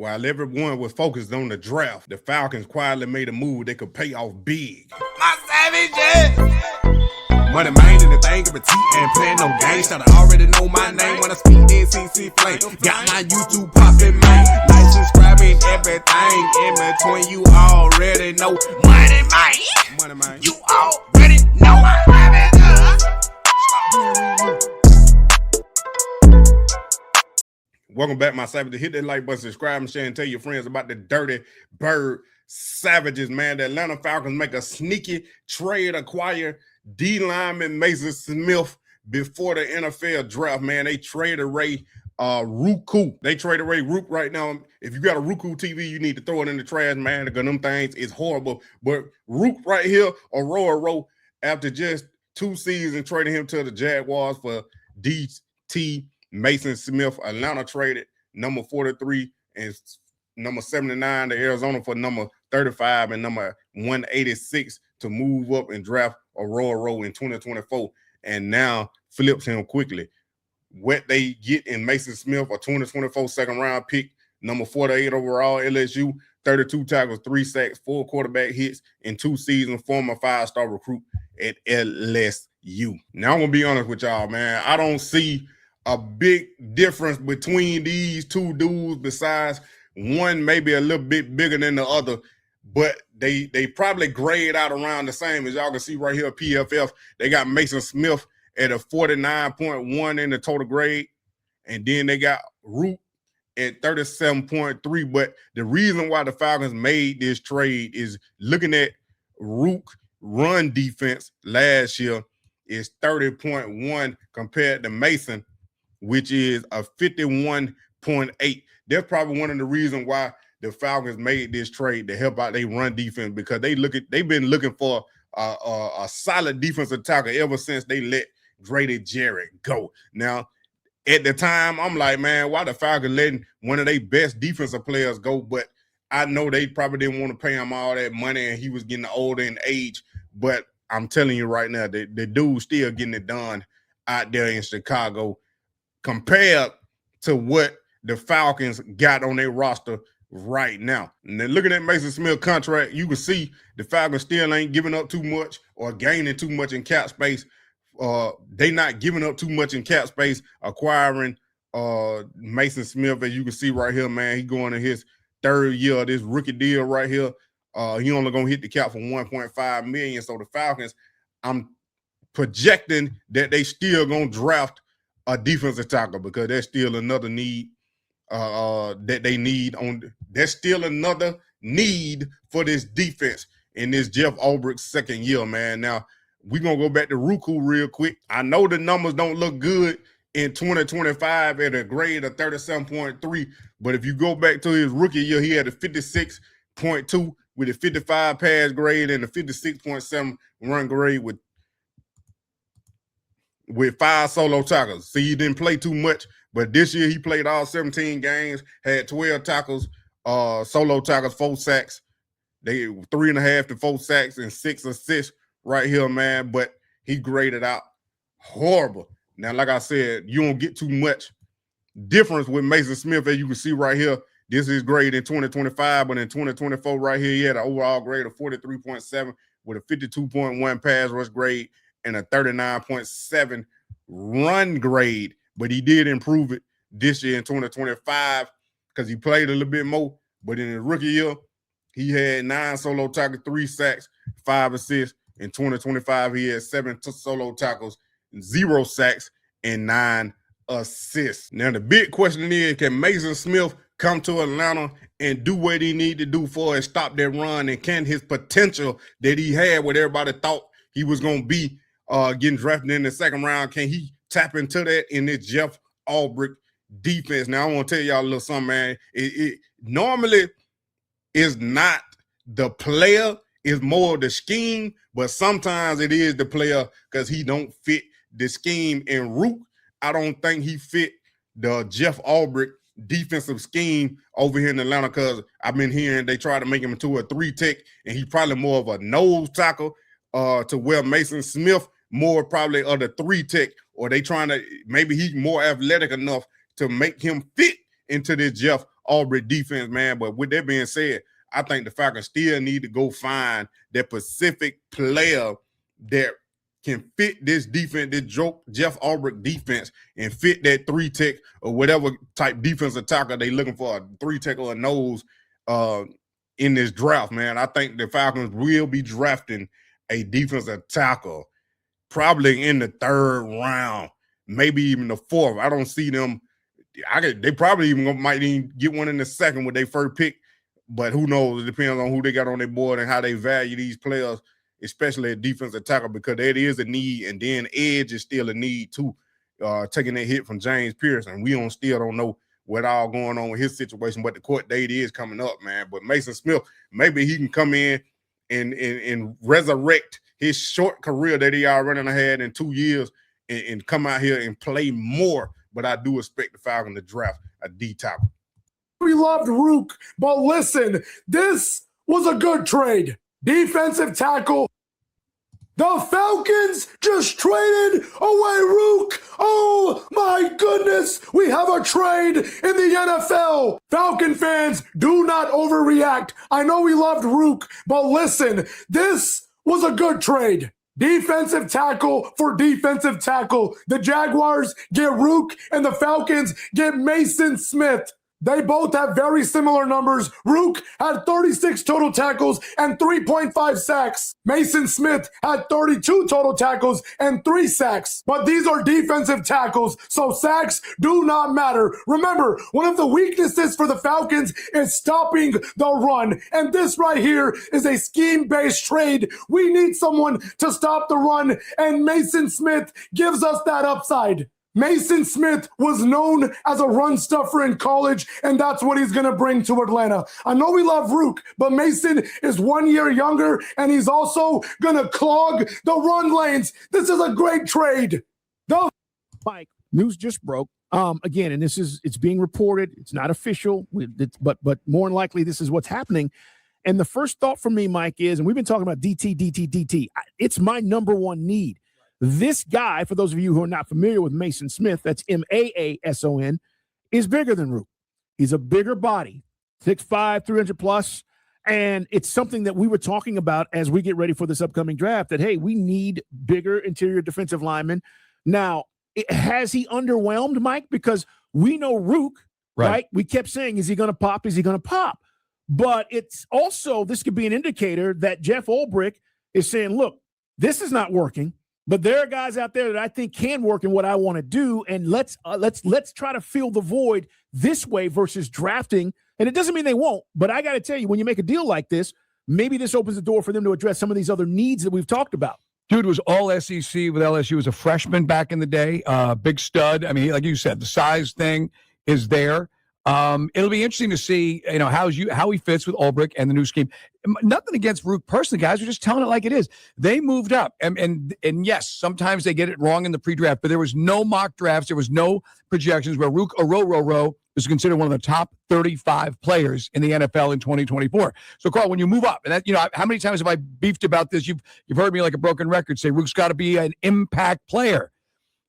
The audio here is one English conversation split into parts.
While everyone was focused on the draft, the Falcons quietly made a move that could pay off big. My savage, MONEYMANE in the thing of a T and playing no games. Should already know my name when I speak NCC flame. Got my YouTube poppin', man. Like, subscribing, everything in between. You already know MONEYMANE. You already know my Welcome back, my savages. Hit that like button, subscribe, and share, and tell your friends about the Dirty Bird Savages, man. The Atlanta Falcons make a sneaky trade, acquire D lineman Maason Smith before the NFL draft, man. They traded away Ruke. They traded away Ruke right now. If you got a Ruke TV, you need to throw it in the trash, man, because them things is horrible. But Ruke right here, Orhorhoro, after just 2 seasons, trading him to the Jaguars for DT Maason Smith. Atlanta traded number 43 and number 79 to Arizona for number 35 and number 186 to move up and draft Orhorhoro in 2024, and now flips him quickly. What they get in Maason Smith, a 2024 second-round pick, number 48 overall, LSU, 32 tackles, 3 sacks, 4 quarterback hits in 2 seasons, former 5-star recruit at LSU. Now, I'm going to be honest with y'all, man. I don't see a big difference between these 2 dudes, besides one maybe a little bit bigger than the other, but they probably grade out around the same. As y'all can see right here, PFF, they got Maason Smith at a 49.1 in the total grade, and then they got Ruke at 37.3. But the reason why the Falcons made this trade is looking at Ruke run defense last year is 30.1 compared to Maason, which is a 51.8. That's probably one of the reasons why the Falcons made this trade, to help out their run defense, because they've been looking for a solid defensive tackle ever since they let Grady Jarrett go. Now, at the time, I'm like, man, why the Falcons letting one of their best defensive players go? But I know they probably didn't want to pay him all that money, and he was getting older in age. But I'm telling you right now, the dude's still getting it done out there in Chicago compared to what the Falcons got on their roster right now. And then looking at Maason Smith's contract, you can see the Falcons still ain't giving up too much or gaining too much in cap space. They not giving up too much in cap space, acquiring Maason Smith, as you can see right here, man. He going in his 3rd year of this rookie deal right here. He only gonna hit the cap for $1.5 million. So the Falcons, I'm projecting that they still gonna draft a defensive tackle, because that's still another need that they need on. That's still another need for this defense in this Jeff Ulbricht's 2nd year, man. Now, we're going to go back to Ruke real quick. I know the numbers don't look good in 2025 at a grade of 37.3, but if you go back to his rookie year, he had a 56.2 with a 55 pass grade and a 56.7 run grade with 5 solo tackles. See, he didn't play too much, but this year he played all 17 games, had 12 tackles, solo tackles, 4 sacks. They 3.5 to 4 sacks and 6 assists right here, man. But he graded out horrible. Now, like I said, you don't get too much difference with Maason Smith, as you can see right here. This is grade in 2025, but in 2024 right here, he had an overall grade of 43.7 with a 52.1 pass rush grade and a 39.7 run grade. But he did improve it this year in 2025 because he played a little bit more. But in his rookie year, he had 9 solo tackles, 3 sacks, 5 assists. In 2025, he had 7 solo tackles, 0 sacks, and 9 assists. Now, the big question is, can Maason Smith come to Atlanta and do what he need to do for it, stop that run, and can his potential that he had, what everybody thought he was going to be getting drafted in the 2nd round, can he tap into that in this Jeff Ulbricht defense? Now, I want to tell y'all a little something, man. It normally is not the player, it's more the scheme, but sometimes it is the player because he don't fit the scheme. And Ruke, I don't think he fit the Jeff Ulbricht defensive scheme over here in Atlanta, because I've been hearing they try to make him into a 3-tech, and he's probably more of a nose tackle to where Maason Smith more probably of the 3-tech, or they trying to, maybe he's more athletic enough to make him fit into this Jeff Ulbrich defense, man. But with that being said, I think the Falcons still need to go find that specific player that can fit this defense, this Jeff Ulbrich defense, and fit that 3-tech or whatever type defensive tackle they looking for, a 3-tech or a nose in this draft, man. I think the Falcons will be drafting a defensive tackle probably in the 3rd round, maybe even the 4th. I don't see them. They probably might even get one in the 2nd with their first pick, but who knows? It depends on who they got on their board and how they value these players, especially at defensive tackle, because that is a need, and then edge is still a need too. Taking that hit from James Pearson, we still don't know what all going on with his situation, but the court date is coming up, man. But Maason Smith, maybe he can come in and resurrect his short career that he already had in 2 years and come out here and play more. But I do expect the Falcons to draft a D tackle. We loved Ruke, but listen, this was a good trade. Defensive tackle. The Falcons just traded away Ruke. Oh my goodness, we have a trade in the NFL. Falcon fans, do not overreact. I know we loved Ruke, but listen, this was a good trade. Defensive tackle for defensive tackle. The Jaguars get Ruke and the Falcons get Maason Smith. They both have very similar numbers. Ruke had 36 total tackles and 3.5 sacks. Maason Smith had 32 total tackles and 3 sacks. But these are defensive tackles, so sacks do not matter. Remember, one of the weaknesses for the Falcons is stopping the run. And this right here is a scheme-based trade. We need someone to stop the run, and Maason Smith gives us that upside. Maason Smith was known as a run stuffer in college, and that's what he's going to bring to Atlanta. I know we love Ruke, but Maason is 1 year younger, and he's also going to clog the run lanes. This is a great trade. Mike, news just broke. Again, and it's being reported. It's not official, but more than likely this is what's happening. And the first thought for me, Mike, is, and we've been talking about DT. It's my number one need. This guy, for those of you who are not familiar with Maason Smith, that's Maason, is bigger than Ruke. He's a bigger body, 6'5", 300 plus. And it's something that we were talking about as we get ready for this upcoming draft, that, hey, we need bigger interior defensive linemen. Now, has he underwhelmed, Mike? Because we know Ruke, right? We kept saying, is he going to pop? Is he going to pop? But it's also, this could be an indicator that Jeff Ulbrich is saying, look, this is not working. But there are guys out there that I think can work in what I want to do, and let's try to fill the void this way versus drafting. And it doesn't mean they won't, but I got to tell you, when you make a deal like this, maybe this opens the door for them to address some of these other needs that we've talked about. Dude was all SEC with LSU as a freshman back in the day. Big stud. I mean, like you said, the size thing is there. It'll be interesting to see, how he fits with Ulbrich and the new scheme. Nothing against Ruke personally, guys. We're just telling it like it is. They moved up, and yes, sometimes they get it wrong in the pre-draft, but there was no mock drafts, there was no projections where Ruke Orhorhoro is considered one of the top 35 players in the NFL in 2024. So, Carl, when you move up, and that, how many times have I beefed about this? You've heard me like a broken record say Ruke's got to be an impact player.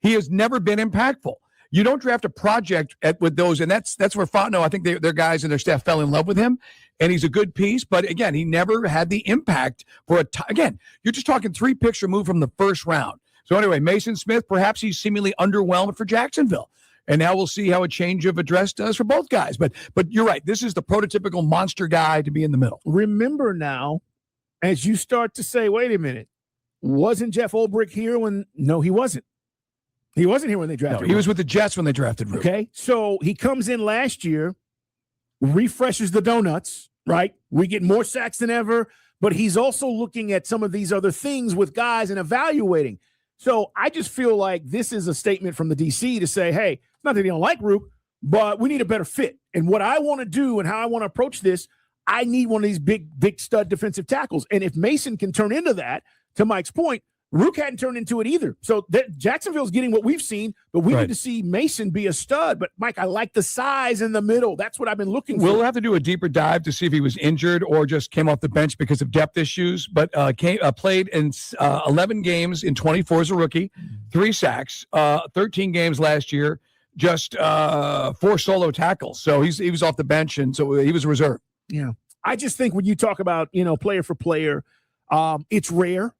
He has never been impactful. You don't draft a project with those, and that's where Fontenot, I think their guys and their staff fell in love with him, and he's a good piece. But again, he never had the impact for again, you're just talking 3 picks removed from the first round. So anyway, Maason Smith, perhaps he's seemingly underwhelmed for Jacksonville, and now we'll see how a change of address does for both guys. But you're right, this is the prototypical monster guy to be in the middle. Remember now, as you start to say, wait a minute, wasn't Jeff Ulbrich here when? No, he wasn't. He wasn't here when they drafted Ruke. He was with the Jets when they drafted Ruke. Okay, so he comes in last year, refreshes the donuts, right? We get more sacks than ever, but he's also looking at some of these other things with guys and evaluating. So I just feel like this is a statement from the DC to say, hey, it's not that they don't like Ruke, but we need a better fit. And what I want to do and how I want to approach this, I need one of these big stud defensive tackles. And if Maason can turn into that, to Mike's point, Ruke hadn't turned into it either. So Jacksonville's getting what we've seen, but we need to see Maason be a stud. But, Mike, I like the size in the middle. That's what I've been looking for. We'll have to do a deeper dive to see if he was injured or just came off the bench because of depth issues. But played in 11 games in 24 as a rookie, 3 sacks, 13 games last year. just 4 solo tackles. So he was off the bench, and so he was a reserve. Yeah. I just think when you talk about, player for player, it's rare.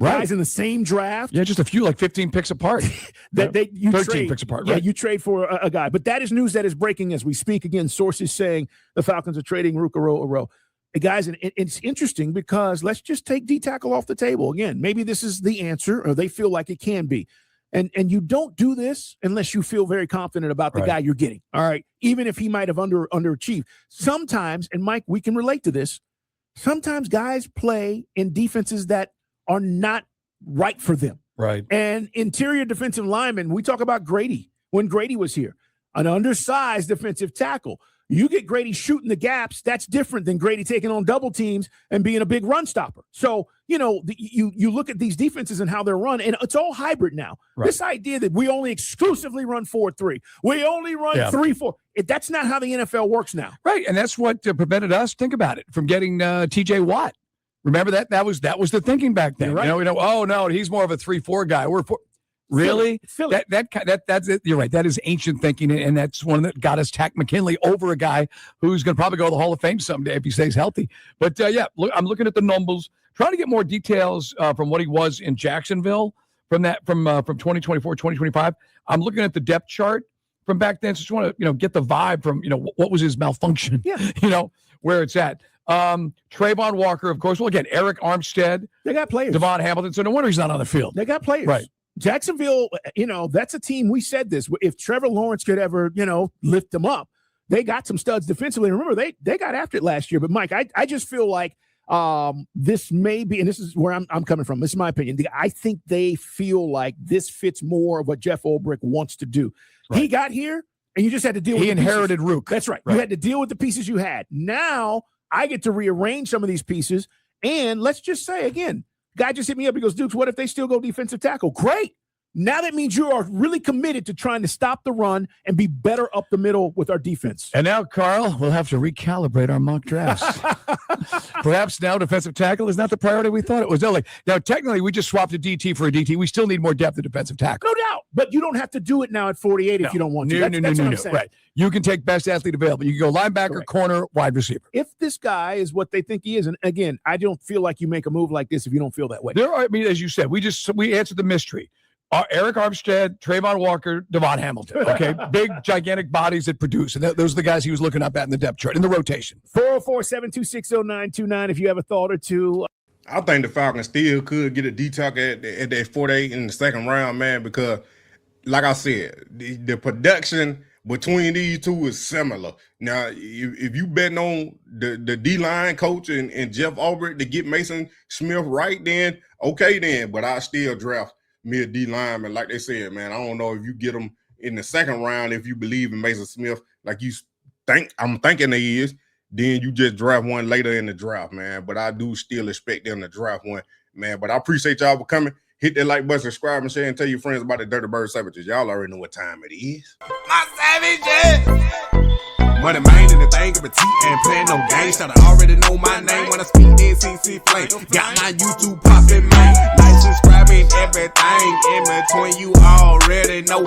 Right. Guys in the same draft. Yeah, just a few, like 15 picks apart. that you 13 trade, picks apart, yeah, right? you trade for a guy. But that is news that is breaking as we speak. Again, sources saying the Falcons are trading Ruke Orhorhoro. Hey, guys, and it's interesting because let's just take D-tackle off the table. Again, maybe this is the answer, or they feel like it can be. And you don't do this unless you feel very confident about the guy you're getting. All right. Even if he might have underachieved. Sometimes, and Mike, we can relate to this. Sometimes guys play in defenses that are not right for them. Right. And interior defensive linemen, we talk about Grady when Grady was here, an undersized defensive tackle. You get Grady shooting the gaps, that's different than Grady taking on double teams and being a big run stopper. So, you look at these defenses and how they're run, and it's all hybrid now. Right. This idea that we only exclusively run 4-3, we only run 3-4, that's not how the NFL works now. Right, and that's what prevented us, think about it, from getting TJ Watt. Remember that was the thinking back then. Right. Oh no, he's more of a 3-4 guy. We're really Philly. That's it. You're right. That is ancient thinking, and that's one that got us Tack McKinley over a guy who's going to probably go to the Hall of Fame someday if he stays healthy. But look, I'm looking at the numbers, trying to get more details from what he was in Jacksonville from 2024, 2025. I'm looking at the depth chart from back then. Just want to get the vibe from what was his malfunction. Yeah. Where it's at. Trayvon Walker, of course. Well, again, Eric Armstead. They got players. Devon Hamilton. So no wonder he's not on the field. They got players. Right. Jacksonville, that's a team. We said this. If Trevor Lawrence could ever, lift them up, they got some studs defensively. Remember, they got after it last year. But, Mike, I just feel like this may be, and this is where I'm coming from. This is my opinion. I think they feel like this fits more of what Jeff Ulbrich wants to do. Right. He got here, and you just had to deal with He inherited Ruke. That's right. You had to deal with the pieces you had. Now I get to rearrange some of these pieces. And let's just say, again, guy just hit me up. He goes, Dukes, what if they still go defensive tackle? Great. Now that means you are really committed to trying to stop the run and be better up the middle with our defense. And now, Carl, we'll have to recalibrate our mock drafts. Perhaps now defensive tackle is not the priority we thought it was. Now, technically, we just swapped a DT for a DT. We still need more depth at defensive tackle. No doubt. But you don't have to do it now at 48 if you don't want to. No. Right. You can take best athlete available. You can go linebacker, corner, wide receiver. If this guy is what they think he is, and again, I don't feel like you make a move like this if you don't feel that way. As you said, we answered the mystery. Eric Armstead, Trayvon Walker, Devon Hamilton. Okay, big, gigantic bodies that produce. And those are the guys he was looking up at in the depth chart, in the rotation. 404-726-0929 if you have a thought or two. I think the Falcons still could get a D-tackle at that 48 in the second round, man, because, like I said, the production between these two is similar. Now, if you betting on the D-line coach and Jeff Ulbrich to get Maason Smith right, then okay then, but I still draft me a D lineman, like they said, man. I don't know if you get them in the second round if you believe in Maason Smith, like you think I'm thinking he is. Then you just draft one later in the draft, man. But I do still expect them to draft one, man. But I appreciate y'all for coming. Hit that like button, subscribe, and share, and tell your friends about the Dirty Bird Savages. Y'all already know what time it is. My savages! MONEYMANE and the thing of a T and playing no games. Should I already know my name when I speak NCC flame. Got my YouTube poppin', man. Like, subscribe, and everything in between. You already know.